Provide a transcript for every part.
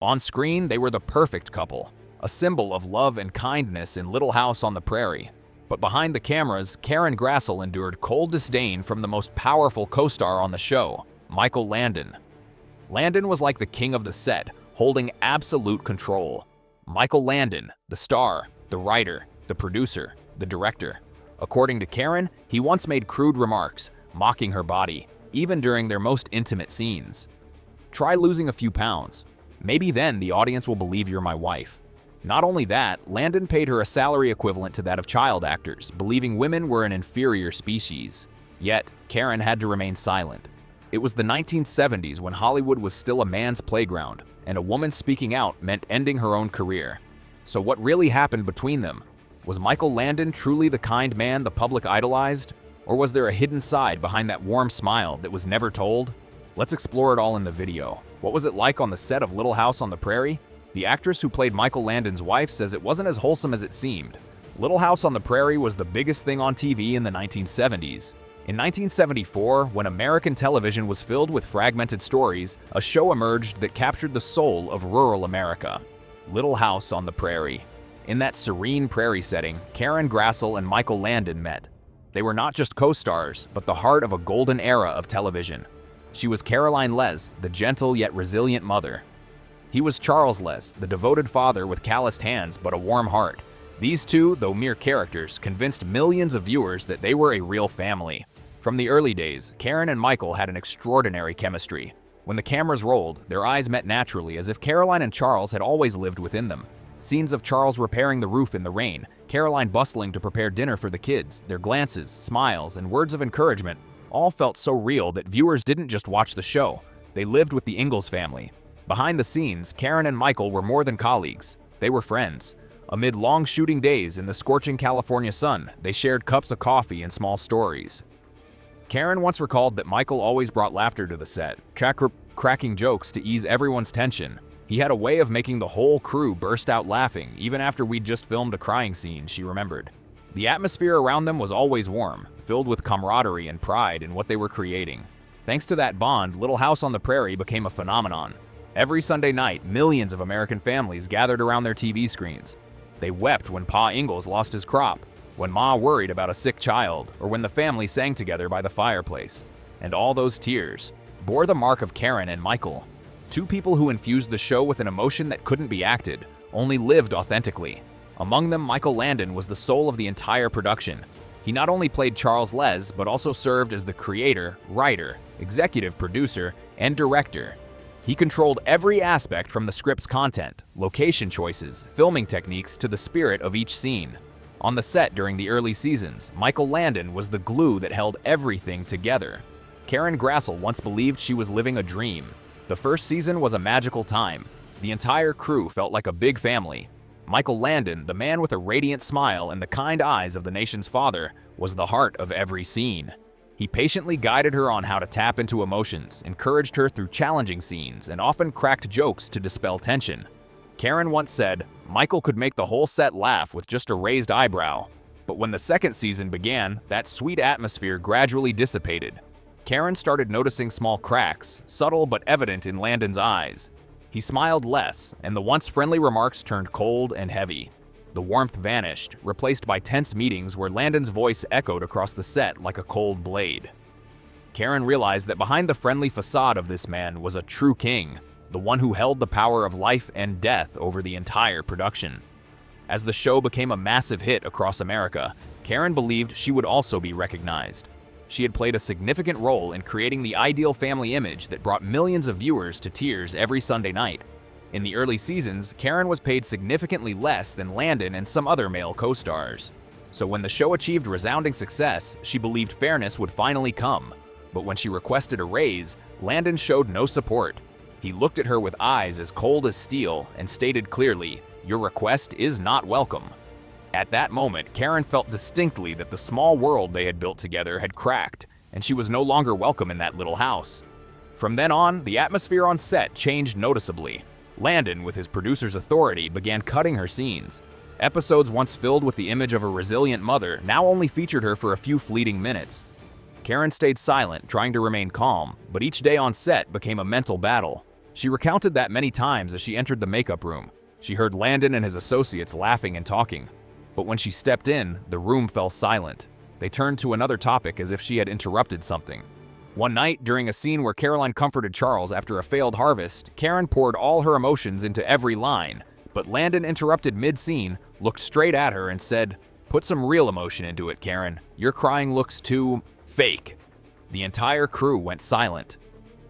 On screen, they were the perfect couple, a symbol of love and kindness in Little House on the Prairie. But behind the cameras, Karen Grassle endured cold disdain from the most powerful co-star on the show, Michael Landon. Landon was like the king of the set, holding absolute control. Michael Landon, the star, the writer, the producer, the director. According to Karen, he once made crude remarks, mocking her body, even during their most intimate scenes. Try losing a few pounds. Maybe then the audience will believe you're my wife. Not only that, Landon paid her a salary equivalent to that of child actors, believing women were an inferior species. Yet, Karen had to remain silent. It was the 1970s when Hollywood was still a man's playground, and a woman speaking out meant ending her own career. So what really happened between them? Was Michael Landon truly the kind man the public idolized? Or was there a hidden side behind that warm smile that was never told? Let's explore it all in the video. What was it like on the set of Little House on the Prairie? The actress who played Michael Landon's wife says it wasn't as wholesome as it seemed. Little House on the Prairie was the biggest thing on TV in the 1970s. In 1974, when American television was filled with fragmented stories, a show emerged that captured the soul of rural America. Little House on the Prairie. In that serene prairie setting, Karen Grassle and Michael Landon met. They were not just co-stars, but the heart of a golden era of television. She was Caroline Les, the gentle yet resilient mother. He was Charles Les, the devoted father with calloused hands but a warm heart. These two, though mere characters, convinced millions of viewers that they were a real family. From the early days, Karen and Michael had an extraordinary chemistry. When the cameras rolled, their eyes met naturally as if Caroline and Charles had always lived within them. Scenes of Charles repairing the roof in the rain, Caroline bustling to prepare dinner for the kids, their glances, smiles, and words of encouragement all felt so real that viewers didn't just watch the show, they lived with the Ingalls family. Behind the scenes, Karen and Michael were more than colleagues. They were friends. Amid long shooting days in the scorching California sun, they shared cups of coffee and small stories. Karen once recalled that Michael always brought laughter to the set, cracking jokes to ease everyone's tension. He had a way of making the whole crew burst out laughing, even after we'd just filmed a crying scene, she remembered. The atmosphere around them was always warm, filled with camaraderie and pride in what they were creating. Thanks to that bond, Little House on the Prairie became a phenomenon. Every Sunday night, millions of American families gathered around their TV screens. They wept when Pa Ingalls lost his crop, when Ma worried about a sick child, or when the family sang together by the fireplace. And all those tears bore the mark of Karen and Michael, two people who infused the show with an emotion that couldn't be acted, only lived authentically. Among them, Michael Landon was the soul of the entire production. He not only played Charles Les, but also served as the creator, writer, executive producer, and director. He controlled every aspect from the script's content, location choices, filming techniques, to the spirit of each scene. On the set during the early seasons, Michael Landon was the glue that held everything together. Karen Grassle once believed she was living a dream. The first season was a magical time. The entire crew felt like a big family. Michael Landon, the man with a radiant smile and the kind eyes of the nation's father, was the heart of every scene. He patiently guided her on how to tap into emotions, encouraged her through challenging scenes, and often cracked jokes to dispel tension. Karen once said, Michael could make the whole set laugh with just a raised eyebrow. But when the second season began, that sweet atmosphere gradually dissipated. Karen started noticing small cracks, subtle but evident in Landon's eyes. He smiled less, and the once friendly remarks turned cold and heavy. The warmth vanished, replaced by tense meetings where Landon's voice echoed across the set like a cold blade. Karen realized that behind the friendly facade of this man was a true king, the one who held the power of life and death over the entire production. As the show became a massive hit across America, Karen believed she would also be recognized. She had played a significant role in creating the ideal family image that brought millions of viewers to tears every Sunday night. In the early seasons, Karen was paid significantly less than Landon and some other male co-stars. So when the show achieved resounding success, she believed fairness would finally come. But when she requested a raise, Landon showed no support. He looked at her with eyes as cold as steel and stated clearly, "Your request is not welcome." At that moment, Karen felt distinctly that the small world they had built together had cracked, and she was no longer welcome in that little house. From then on, the atmosphere on set changed noticeably. Landon, with his producer's authority, began cutting her scenes. Episodes once filled with the image of a resilient mother now only featured her for a few fleeting minutes. Karen stayed silent, trying to remain calm, but each day on set became a mental battle. She recounted that many times as she entered the makeup room. She heard Landon and his associates laughing and talking. But when she stepped in, the room fell silent. They turned to another topic as if she had interrupted something. One night, during a scene where Caroline comforted Charles after a failed harvest, Karen poured all her emotions into every line. But Landon interrupted mid-scene, looked straight at her and said, "Put some real emotion into it, Karen. Your crying looks too fake." The entire crew went silent.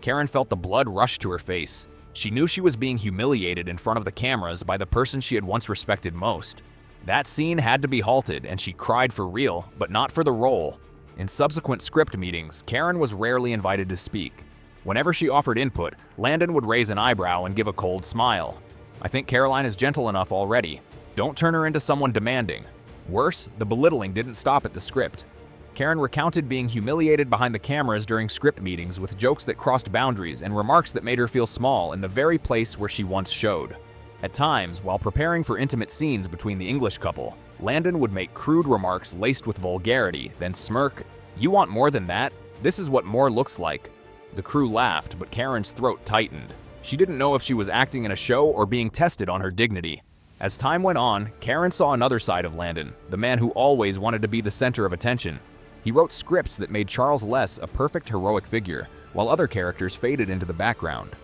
Karen felt the blood rush to her face. She knew she was being humiliated in front of the cameras by the person she had once respected most. That scene had to be halted, and she cried for real, but not for the role. In subsequent script meetings, Karen was rarely invited to speak. Whenever she offered input, Landon would raise an eyebrow and give a cold smile. "I think Caroline is gentle enough already. Don't turn her into someone demanding." Worse, the belittling didn't stop at the script. Karen recounted being humiliated behind the cameras during script meetings with jokes that crossed boundaries and remarks that made her feel small in the very place where she once showed. At times, while preparing for intimate scenes between the English couple, Landon would make crude remarks laced with vulgarity, then smirk, "You want more than that? This is what more looks like." The crew laughed, but Karen's throat tightened. She didn't know if she was acting in a show or being tested on her dignity. As time went on, Karen saw another side of Landon, the man who always wanted to be the center of attention. He wrote scripts that made Charles Less a perfect heroic figure, while other characters faded into the background.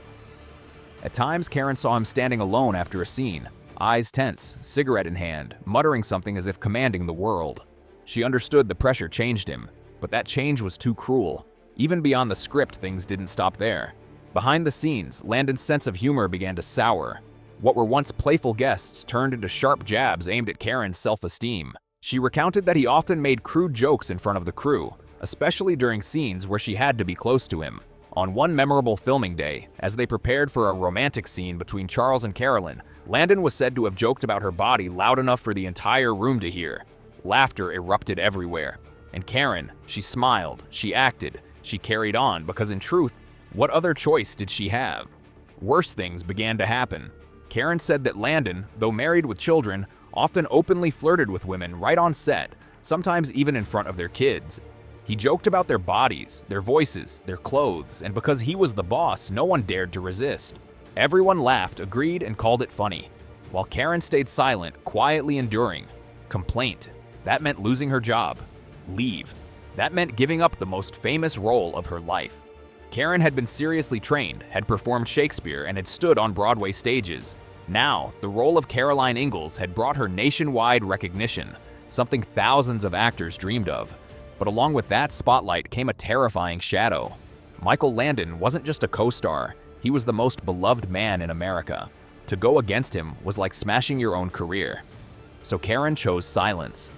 At times, Karen saw him standing alone after a scene, eyes tense, cigarette in hand, muttering something as if commanding the world. She understood the pressure changed him, but that change was too cruel. Even beyond the script, things didn't stop there. Behind the scenes, Landon's sense of humor began to sour. What were once playful guests turned into sharp jabs aimed at Karen's self-esteem. She recounted that he often made crude jokes in front of the crew, especially during scenes where she had to be close to him. On one memorable filming day, as they prepared for a romantic scene between Charles and Caroline, Landon was said to have joked about her body loud enough for the entire room to hear. Laughter erupted everywhere. And Karen, she smiled, she acted, she carried on because in truth, what other choice did she have? Worse things began to happen. Karen said that Landon, though married with children, often openly flirted with women right on set, sometimes even in front of their kids. He joked about their bodies, their voices, their clothes, and because he was the boss, no one dared to resist. Everyone laughed, agreed, and called it funny, while Karen stayed silent, quietly enduring. Complaint. That meant losing her job. Leave. That meant giving up the most famous role of her life. Karen had been seriously trained, had performed Shakespeare, and had stood on Broadway stages. Now, the role of Caroline Ingalls had brought her nationwide recognition, something thousands of actors dreamed of. But along with that spotlight came a terrifying shadow. Michael Landon wasn't just a co-star, he was the most beloved man in America. To go against him was like smashing your own career. So Karen chose silence.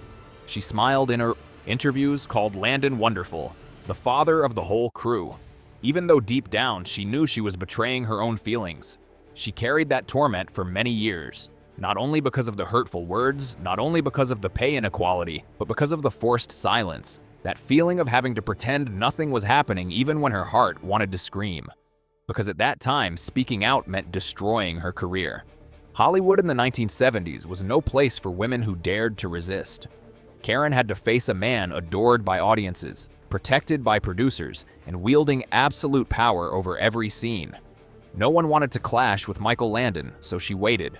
She smiled in her interviews, called Landon wonderful, the father of the whole crew. Even though deep down she knew she was betraying her own feelings. She carried that torment for many years, not only because of the hurtful words, not only because of the pay inequality, but because of the forced silence. That feeling of having to pretend nothing was happening even when her heart wanted to scream. Because at that time, speaking out meant destroying her career. Hollywood in the 1970s was no place for women who dared to resist. Karen had to face a man adored by audiences, protected by producers, and wielding absolute power over every scene. No one wanted to clash with Michael Landon, so she waited.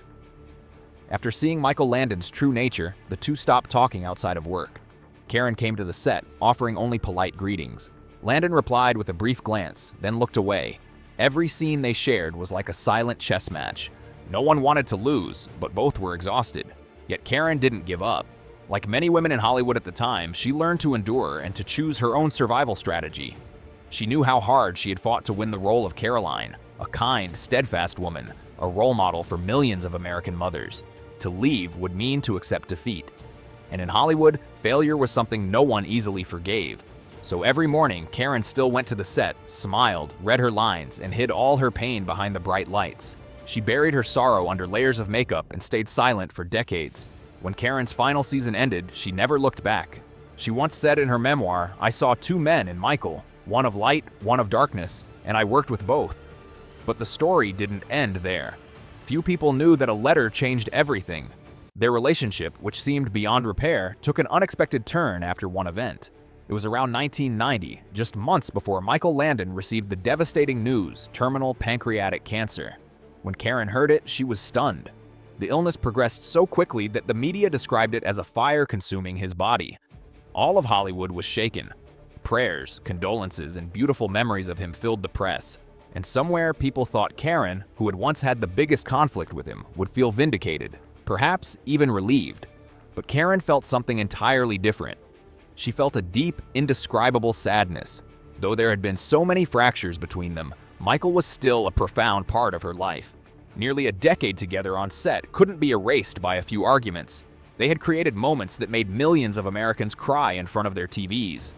After seeing Michael Landon's true nature, the two stopped talking outside of work. Karen came to the set, offering only polite greetings. Landon replied with a brief glance, then looked away. Every scene they shared was like a silent chess match. No one wanted to lose, but both were exhausted. Yet Karen didn't give up. Like many women in Hollywood at the time, she learned to endure and to choose her own survival strategy. She knew how hard she had fought to win the role of Caroline, a kind, steadfast woman, a role model for millions of American mothers. To leave would mean to accept defeat. And in Hollywood, failure was something no one easily forgave. So every morning, Karen still went to the set, smiled, read her lines, and hid all her pain behind the bright lights. She buried her sorrow under layers of makeup and stayed silent for decades. When Karen's final season ended, she never looked back. She once said in her memoir, "I saw two men in Michael, one of light, one of darkness, and I worked with both." But the story didn't end there. Few people knew that a letter changed everything. Their relationship, which seemed beyond repair, took an unexpected turn after one event. It was around 1990, just months before Michael Landon received the devastating news: terminal pancreatic cancer. When Karen heard it, she was stunned. The illness progressed so quickly that the media described it as a fire consuming his body. All of Hollywood was shaken. Prayers, condolences, and beautiful memories of him filled the press. And somewhere, people thought Karen, who had once had the biggest conflict with him, would feel vindicated, perhaps even relieved. But Karen felt something entirely different. She felt a deep, indescribable sadness. Though there had been so many fractures between them, Michael was still a profound part of her life. Nearly a decade together on set couldn't be erased by a few arguments. They had created moments that made millions of Americans cry in front of their TVs.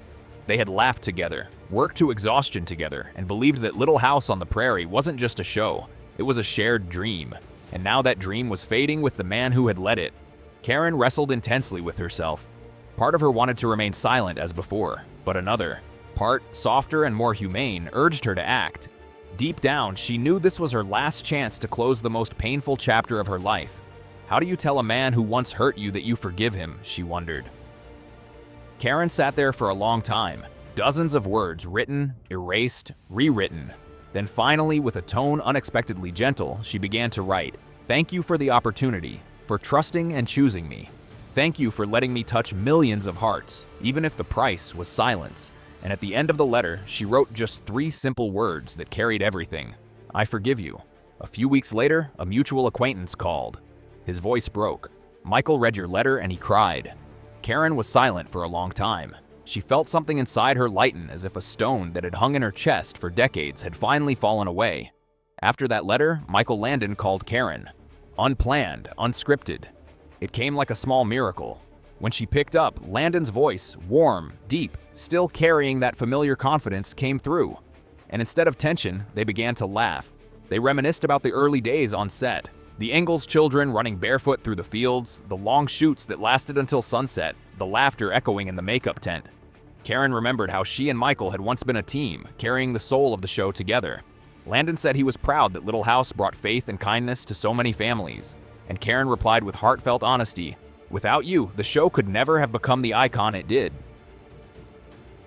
They had laughed together, worked to exhaustion together, and believed that Little House on the Prairie wasn't just a show, it was a shared dream. And now that dream was fading with the man who had led it. Karen wrestled intensely with herself. Part of her wanted to remain silent as before, but another, part softer and more humane, urged her to act. Deep down, she knew this was her last chance to close the most painful chapter of her life. How do you tell a man who once hurt you that you forgive him, she wondered. Karen sat there for a long time, dozens of words written, erased, rewritten. Then finally, with a tone unexpectedly gentle, she began to write, "Thank you for the opportunity, for trusting and choosing me. Thank you for letting me touch millions of hearts, even if the price was silence." And at the end of the letter, she wrote just 3 simple words that carried everything: "I forgive you." A few weeks later, a mutual acquaintance called. His voice broke. "Michael read your letter and he cried." Karen was silent for a long time. She felt something inside her lighten, as if a stone that had hung in her chest for decades had finally fallen away. After that letter, Michael Landon called Karen. Unplanned, unscripted. It came like a small miracle. When she picked up, Landon's voice, warm, deep, still carrying that familiar confidence, came through. And instead of tension, they began to laugh. They reminisced about the early days on set. The Ingalls children running barefoot through the fields, the long shoots that lasted until sunset, the laughter echoing in the makeup tent. Karen remembered how she and Michael had once been a team, carrying the soul of the show together. Landon said he was proud that Little House brought faith and kindness to so many families. And Karen replied with heartfelt honesty, "Without you, the show could never have become the icon it did."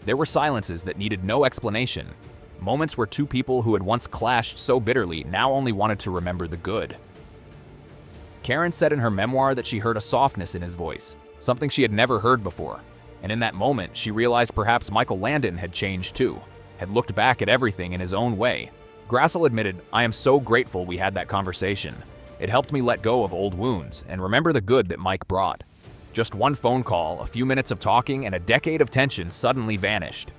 There were silences that needed no explanation. Moments where two people who had once clashed so bitterly now only wanted to remember the good. Karen said in her memoir that she heard a softness in his voice, something she had never heard before. And in that moment, she realized perhaps Michael Landon had changed too, had looked back at everything in his own way. Grassle admitted, "I am so grateful we had that conversation. It helped me let go of old wounds and remember the good that Mike brought." Just one phone call, a few minutes of talking, and a decade of tension suddenly vanished.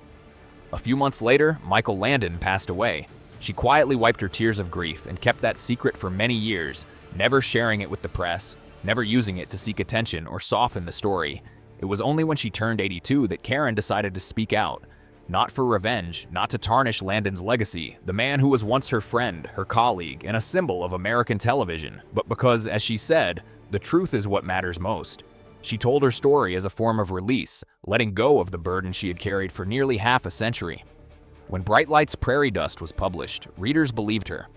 A few months later, Michael Landon passed away. She quietly wiped her tears of grief and kept that secret for many years, never sharing it with the press, never using it to seek attention or soften the story. It was only when she turned 82 that Karen decided to speak out. Not for revenge, not to tarnish Landon's legacy, the man who was once her friend, her colleague, and a symbol of American television, but because, as she said, the truth is what matters most. She told her story as a form of release, letting go of the burden she had carried for nearly half a century. When Bright Light's Prairie Dust was published, readers believed her.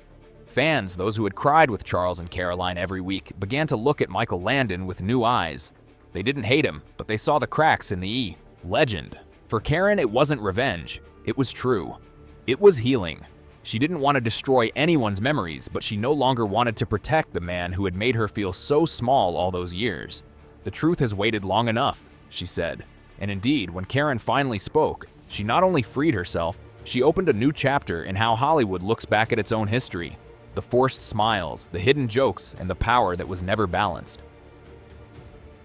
Fans, those who had cried with Charles and Caroline every week, began to look at Michael Landon with new eyes. They didn't hate him, but they saw the cracks in the E. Legend. For Karen, it wasn't revenge. It was true. It was healing. She didn't want to destroy anyone's memories, but she no longer wanted to protect the man who had made her feel so small all those years. "The truth has waited long enough," she said. And indeed, when Karen finally spoke, she not only freed herself, she opened a new chapter in how Hollywood looks back at its own history. The forced smiles, the hidden jokes, and the power that was never balanced.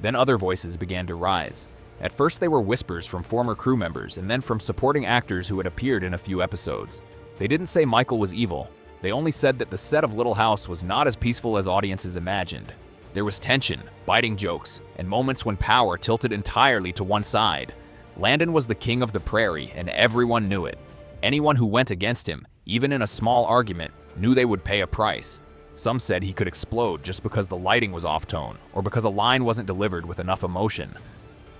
Then other voices began to rise. At first they were whispers from former crew members and then from supporting actors who had appeared in a few episodes. They didn't say Michael was evil. They only said that the set of Little House was not as peaceful as audiences imagined. There was tension, biting jokes, and moments when power tilted entirely to one side. Landon was the king of the prairie, and everyone knew it. Anyone who went against him, even in a small argument, knew they would pay a price. Some said he could explode just because the lighting was off-tone, or because a line wasn't delivered with enough emotion.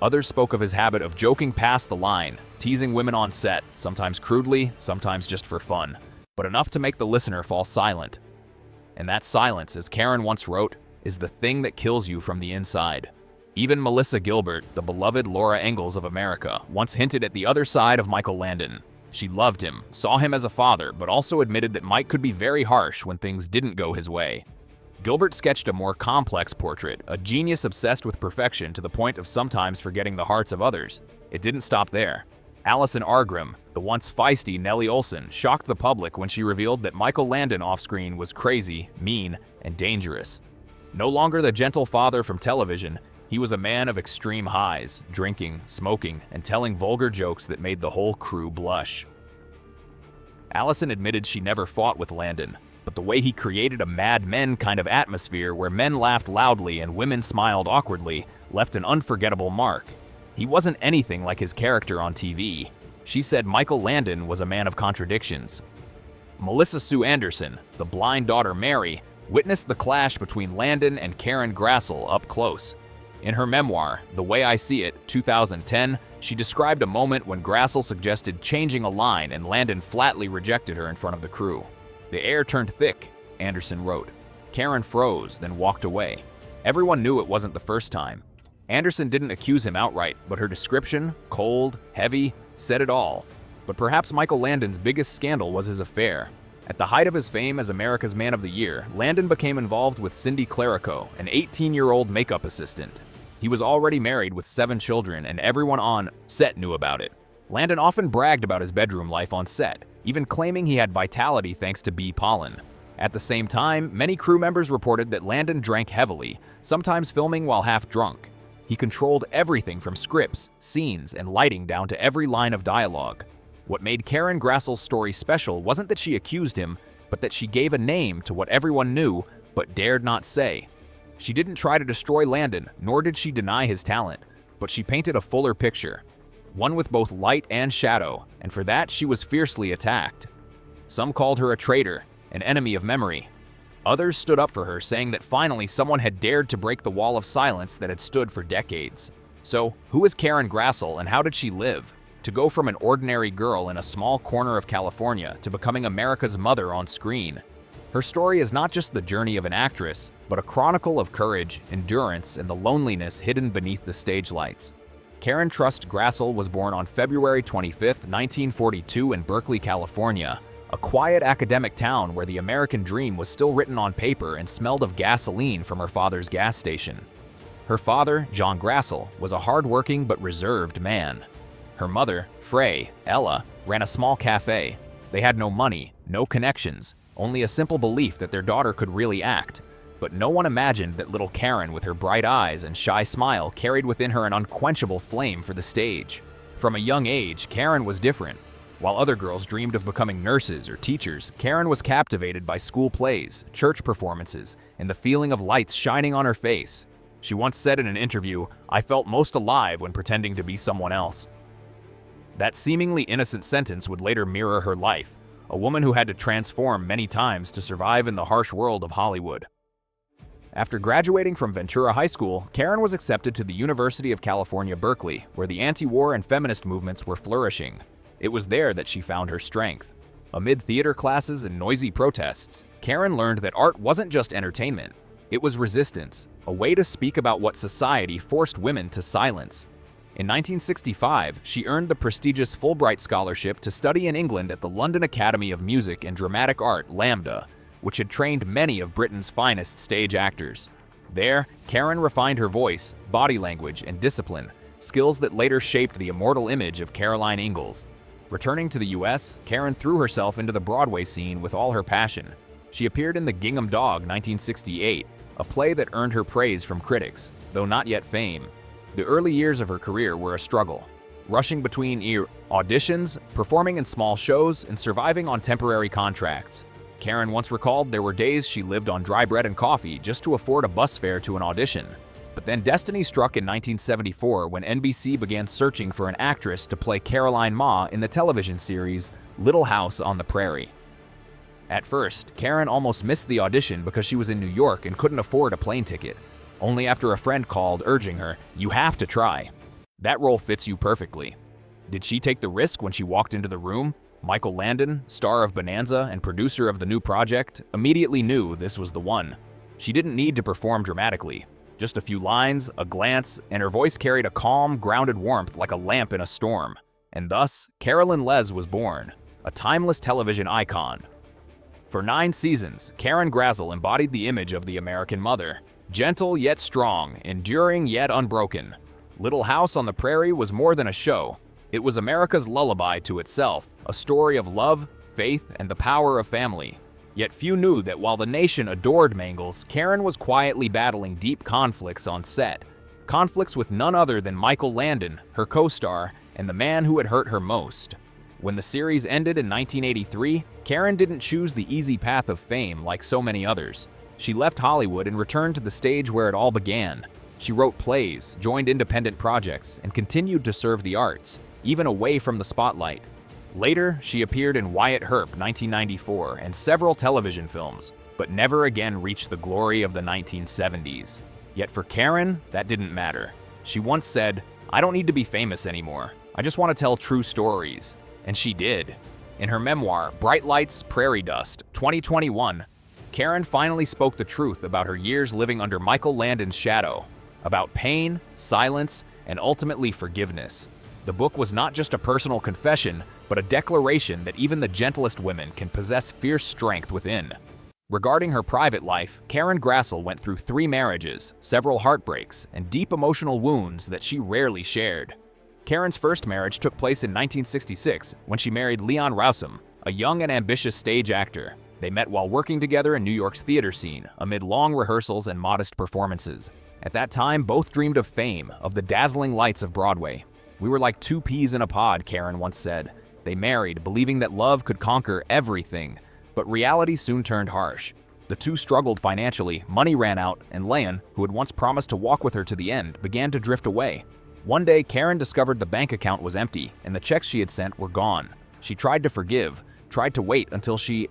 Others spoke of his habit of joking past the line, teasing women on set, sometimes crudely, sometimes just for fun, but enough to make the listener fall silent. And that silence, as Karen once wrote, is the thing that kills you from the inside. Even Melissa Gilbert, the beloved Laura Ingalls of America, once hinted at the other side of Michael Landon. She loved him, saw him as a father, but also admitted that Mike could be very harsh when things didn't go his way. Gilbert sketched a more complex portrait, a genius obsessed with perfection to the point of sometimes forgetting the hearts of others. It didn't stop there. Allison Argrim, the once feisty Nellie Olson, shocked the public when she revealed that Michael Landon off-screen was crazy, mean, and dangerous. No longer the gentle father from television, he was a man of extreme highs, drinking, smoking, and telling vulgar jokes that made the whole crew blush. Allison admitted she never fought with Landon, but the way he created a Mad Men kind of atmosphere where men laughed loudly and women smiled awkwardly left an unforgettable mark. He wasn't anything like his character on TV. She said Michael Landon was a man of contradictions. Melissa Sue Anderson, the blind daughter Mary, witnessed the clash between Landon and Karen Grassle up close. In her memoir, The Way I See It, 2010, she described a moment when Grassle suggested changing a line and Landon flatly rejected her in front of the crew. The air turned thick, Anderson wrote. Karen froze, then walked away. Everyone knew it wasn't the first time. Anderson didn't accuse him outright, but her description, cold, heavy, said it all. But perhaps Michael Landon's biggest scandal was his affair. At the height of his fame as America's Man of the Year, Landon became involved with Cindy Clerico, an 18-year-old makeup assistant. He was already married with 7 children, and everyone on set knew about it. Landon often bragged about his bedroom life on set, even claiming he had vitality thanks to bee pollen. At the same time, many crew members reported that Landon drank heavily, sometimes filming while half drunk. He controlled everything from scripts, scenes, and lighting down to every line of dialogue. What made Karen Grassle's story special wasn't that she accused him, but that she gave a name to what everyone knew but dared not say. She didn't try to destroy Landon, nor did she deny his talent, but she painted a fuller picture, one with both light and shadow, and for that she was fiercely attacked. Some called her a traitor, an enemy of memory. Others stood up for her, saying that finally someone had dared to break the wall of silence that had stood for decades. So, who is Karen Grassle and how did she live? To go from an ordinary girl in a small corner of California to becoming America's mother on screen. Her story is not just the journey of an actress, but a chronicle of courage, endurance, and the loneliness hidden beneath the stage lights. Karen Trust Grassle was born on February 25, 1942 in Berkeley, California, a quiet academic town where the American dream was still written on paper and smelled of gasoline from her father's gas station. Her father, John Grassle, was a hard-working but reserved man. Her mother, Ella, ran a small cafe. They had no money, no connections, only a simple belief that their daughter could really act. But no one imagined that little Karen, with her bright eyes and shy smile, carried within her an unquenchable flame for the stage. From a young age, Karen was different. While other girls dreamed of becoming nurses or teachers, Karen was captivated by school plays, church performances, and the feeling of lights shining on her face. She once said in an interview, "I felt most alive when pretending to be someone else." That seemingly innocent sentence would later mirror her life, a woman who had to transform many times to survive in the harsh world of Hollywood. After graduating from Ventura High School, Karen was accepted to the University of California, Berkeley, where the anti-war and feminist movements were flourishing. It was there that she found her strength. Amid theater classes and noisy protests, Karen learned that art wasn't just entertainment. It was resistance, a way to speak about what society forced women to silence. In 1965, she earned the prestigious Fulbright Scholarship to study in England at the London Academy of Music and Dramatic Art, Lambda, which had trained many of Britain's finest stage actors. There, Karen refined her voice, body language, and discipline, skills that later shaped the immortal image of Caroline Ingalls. Returning to the US, Karen threw herself into the Broadway scene with all her passion. She appeared in The Gingham Dog, 1968, a play that earned her praise from critics, though not yet fame. The early years of her career were a struggle, rushing between auditions, performing in small shows, and surviving on temporary contracts. Karen once recalled there were days she lived on dry bread and coffee just to afford a bus fare to an audition. But then destiny struck in 1974 when NBC began searching for an actress to play Caroline Ma in the television series Little House on the Prairie. At first, Karen almost missed the audition because she was in New York and couldn't afford a plane ticket. Only after a friend called urging her, "You have to try. That role fits you perfectly." Did she take the risk when she walked into the room? Michael Landon, star of Bonanza and producer of the new project, immediately knew this was the one. She didn't need to perform dramatically. Just a few lines, a glance, and her voice carried a calm, grounded warmth like a lamp in a storm. And thus, Carolyn Les was born, a timeless television icon. For 9 seasons, Karen Grassle embodied the image of the American mother. Gentle yet strong, enduring yet unbroken. Little House on the Prairie was more than a show. It was America's lullaby to itself, a story of love, faith, and the power of family. Yet few knew that while the nation adored Mangles, Karen was quietly battling deep conflicts on set. Conflicts with none other than Michael Landon, her co-star, and the man who had hurt her most. When the series ended in 1983, Karen didn't choose the easy path of fame like so many others. She left Hollywood and returned to the stage where it all began. She wrote plays, joined independent projects, and continued to serve the arts, even away from the spotlight. Later, she appeared in Wyatt Earp 1994 and several television films, but never again reached the glory of the 1970s. Yet for Karen, that didn't matter. She once said, "I don't need to be famous anymore. I just want to tell true stories." And she did. In her memoir, Bright Lights, Prairie Dust, 2021, Karen finally spoke the truth about her years living under Michael Landon's shadow, about pain, silence, and ultimately forgiveness. The book was not just a personal confession, but a declaration that even the gentlest women can possess fierce strength within. Regarding her private life, Karen Grassle went through 3 marriages, several heartbreaks, and deep emotional wounds that she rarely shared. Karen's first marriage took place in 1966 when she married Leon Wholesome, a young and ambitious stage actor. They met while working together in New York's theater scene, amid long rehearsals and modest performances. At that time, both dreamed of fame, of the dazzling lights of Broadway. "We were like 2 peas in a pod," Karen once said. They married, believing that love could conquer everything, but reality soon turned harsh. The two struggled financially, money ran out, and Leon, who had once promised to walk with her to the end, began to drift away. One day, Karen discovered the bank account was empty, and the checks she had sent were gone. She tried to forgive, tried to wait until she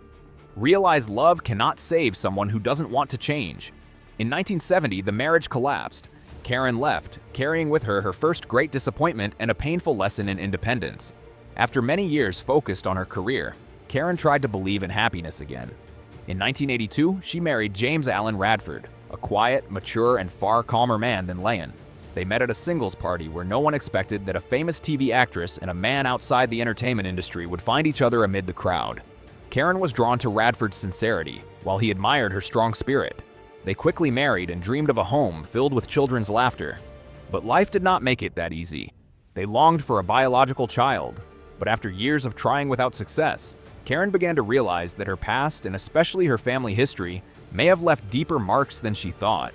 realized love cannot save someone who doesn't want to change. In 1970, the marriage collapsed. Karen left, carrying with her her first great disappointment and a painful lesson in independence. After many years focused on her career, Karen tried to believe in happiness again. In 1982, she married James Allen Radford, a quiet, mature, and far calmer man than Leon. They met at a singles party where no one expected that a famous TV actress and a man outside the entertainment industry would find each other amid the crowd. Karen was drawn to Radford's sincerity, while he admired her strong spirit. They quickly married and dreamed of a home filled with children's laughter. But life did not make it that easy. They longed for a biological child, but after years of trying without success, Karen began to realize that her past, and especially her family history, may have left deeper marks than she thought.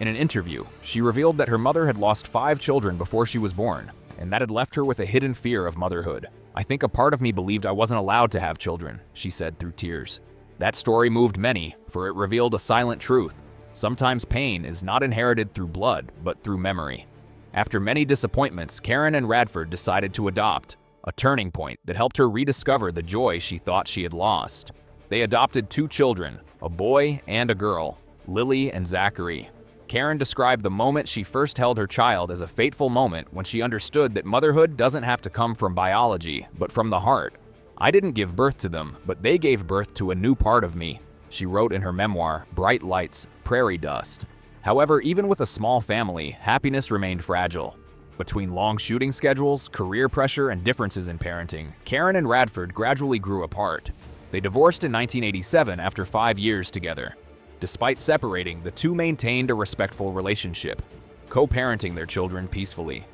In an interview, she revealed that her mother had lost 5 children before she was born, and that had left her with a hidden fear of motherhood. "I think a part of me believed I wasn't allowed to have children," she said through tears. That story moved many, for it revealed a silent truth. Sometimes pain is not inherited through blood, but through memory. After many disappointments, Karen and Radford decided to adopt, a turning point that helped her rediscover the joy she thought she had lost. They adopted 2 children, a boy and a girl, Lily and Zachary. Karen described the moment she first held her child as a fateful moment when she understood that motherhood doesn't have to come from biology, but from the heart. "I didn't give birth to them, but they gave birth to a new part of me," she wrote in her memoir, Bright Lights, Prairie Dust. However, even with a small family, happiness remained fragile. Between long shooting schedules, career pressure, and differences in parenting, Karen and Radford gradually grew apart. They divorced in 1987 after 5 years together. Despite separating, the two maintained a respectful relationship, co-parenting their children peacefully.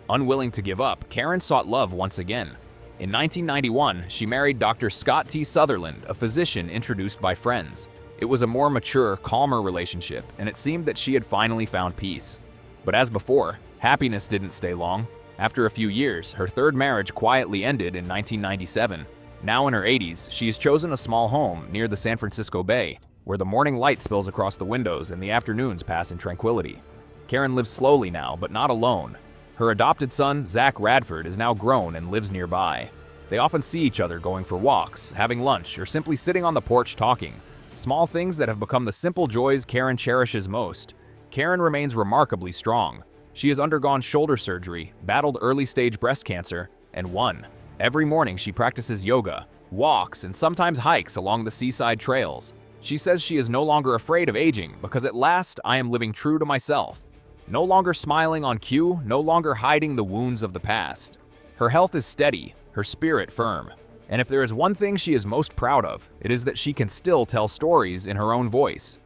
Unwilling to give up, Karen sought love once again. In 1991, she married Dr. Scott T. Sutherland, a physician introduced by friends. It was a more mature, calmer relationship, and it seemed that she had finally found peace. But as before, happiness didn't stay long. After a few years, her third marriage quietly ended in 1997. Now in her 80s, she has chosen a small home near the San Francisco Bay, where the morning light spills across the windows and the afternoons pass in tranquility. Karen lives slowly now, but not alone. Her adopted son, Zach Radford, is now grown and lives nearby. They often see each other going for walks, having lunch, or simply sitting on the porch talking. Small things that have become the simple joys Karen cherishes most. Karen remains remarkably strong. She has undergone shoulder surgery, battled early-stage breast cancer, and won. Every morning she practices yoga, walks, and sometimes hikes along the seaside trails. She says she is no longer afraid of aging because at last I am living true to myself. No longer smiling on cue, no longer hiding the wounds of the past. Her health is steady, her spirit firm. And if there is one thing she is most proud of, it is that she can still tell stories in her own voice.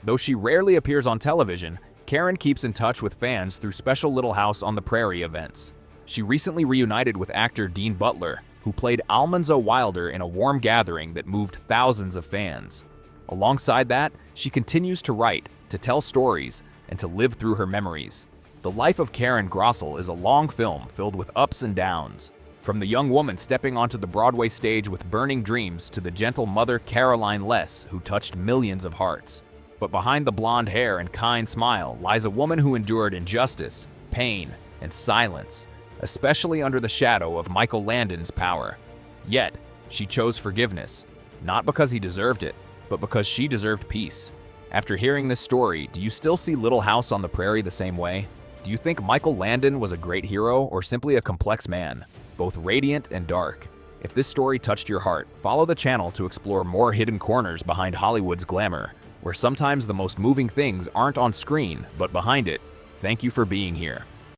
Though she rarely appears on television, Karen keeps in touch with fans through special Little House on the Prairie events. She recently reunited with actor Dean Butler, who played Almanzo Wilder in a warm gathering that moved thousands of fans. Alongside that, she continues to write, to tell stories, and to live through her memories. The life of Karen Grassle is a long film filled with ups and downs. From the young woman stepping onto the Broadway stage with burning dreams to the gentle mother Caroline Less, who touched millions of hearts. But behind the blonde hair and kind smile lies a woman who endured injustice, pain, and silence, especially under the shadow of Michael Landon's power. Yet, she chose forgiveness, not because he deserved it, but because she deserved peace. After hearing this story, do you still see Little House on the Prairie the same way? Do you think Michael Landon was a great hero or simply a complex man, both radiant and dark? If this story touched your heart, follow the channel to explore more hidden corners behind Hollywood's glamour, where sometimes the most moving things aren't on screen, but behind it. Thank you for being here.